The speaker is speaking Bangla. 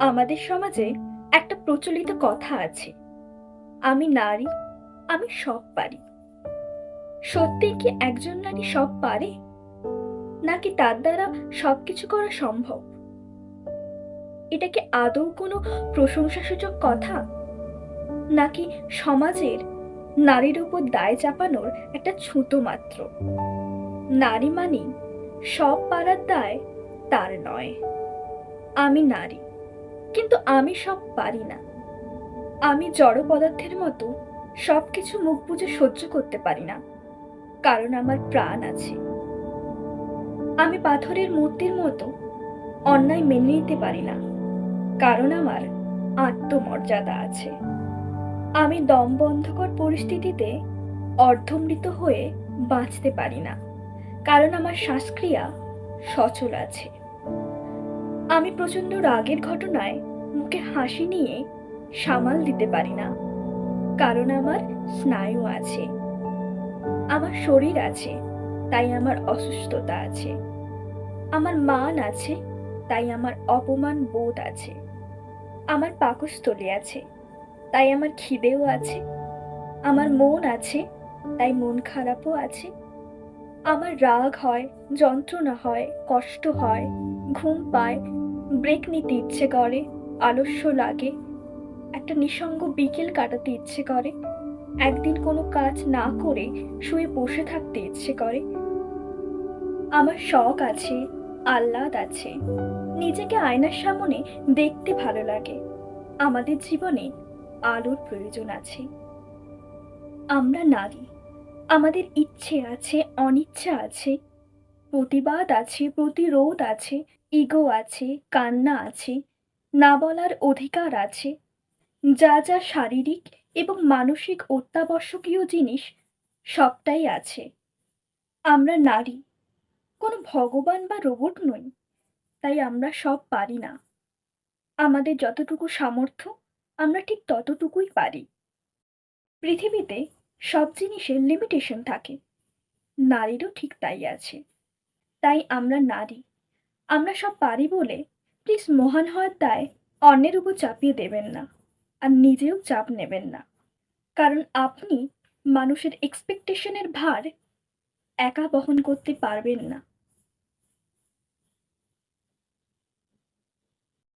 আমাদের সমাজে একটা প্রচলিত কথা আছে, আমি নারী, আমি সব পারি। সত্যি কি একজন নারী সব পারে, নাকি তার দ্বারা সবকিছু করা সম্ভব? এটা কি আদৌ কোনো প্রশংসাসূচক কথা, নাকি সমাজের নারীর উপর দায় চাপানোর একটা ছুতো মাত্র? নারী মানেই সব পারার দায় তার নয়। আমি নারী, কিন্তু আমি সব পারি না। আমি জড় পদার্থের মতো সবকিছু মুখ বুজে সহ্য করতে পারি না, কারণ আমার প্রাণ আছে। আমি পাথরের মূর্তির মতো অন্যায় মেনে নিতে পারি না, কারণ আমার আত্মমর্যাদা আছে। আমি দম বন্ধকর পরিস্থিতিতে অর্ধমৃত হয়ে বাঁচতে পারি না, কারণ আমার শ্বাসক্রিয়া সচল আছে। আমি প্রচন্ড রাগের ঘটনায় মুখে হাসি নিয়ে সামাল দিতে পারি না, কারণ আমার স্নায়ু আছে। আমার শরীর আছে, তাই আমার অসুস্থতা আছে। আমার মান আছে, তাই আমার অপমান বোধ আছে। আমার পাকস্থলী আছে, তাই আমার খিদেও আছে। আমার মন আছে, তাই মন খারাপও আছে। আমার রাগ হয়, যন্ত্রণা হয়, কষ্ট হয়, ঘুম পায়, ব্রেক নিতে ইচ্ছে করে, আলস্য লাগে, একটা নিঃসঙ্গ বিকেল কাটাতে ইচ্ছে করে, একদিন কোনো কাজ না করে শুয়ে বসে থাকতে ইচ্ছে করে। আমার শখ আছে, আহ্লাদ আছে, নিজেকে আয়নার সামনে দেখতে ভালো লাগে। আমাদের জীবনে আলোর প্রয়োজন আছে। আমরা নারী, আমাদের ইচ্ছে আছে, অনিচ্ছা আছে, প্রতিবাদ আছে, প্রতিরোধ আছে, ইগো আছে, কান্না আছে, না বলার অধিকার আছে। যা যা শারীরিক এবং মানসিক অত্যাবশ্যকীয় জিনিস, সবটাই আছে। আমরা নারী, কোনো ভগবান বা রোবট নই, তাই আমরা সব পারি না। আমাদের যতটুকু সামর্থ্য, আমরা ঠিক ততটুকুই পারি। পৃথিবীতে সব জিনিসের লিমিটেশন থাকে, নারীরও ঠিক তাই আছে। তাই আমরা নারী, আমরা সব পারি বলে প্লিজ মহান হওয়ার দায় অন্যের উপর চাপিয়ে দেবেন না, আর নিজেও চাপ নেবেন না, কারণ আপনি মানুষের এক্সপেকটেশনের ভার একা বহন করতে পারবেন না।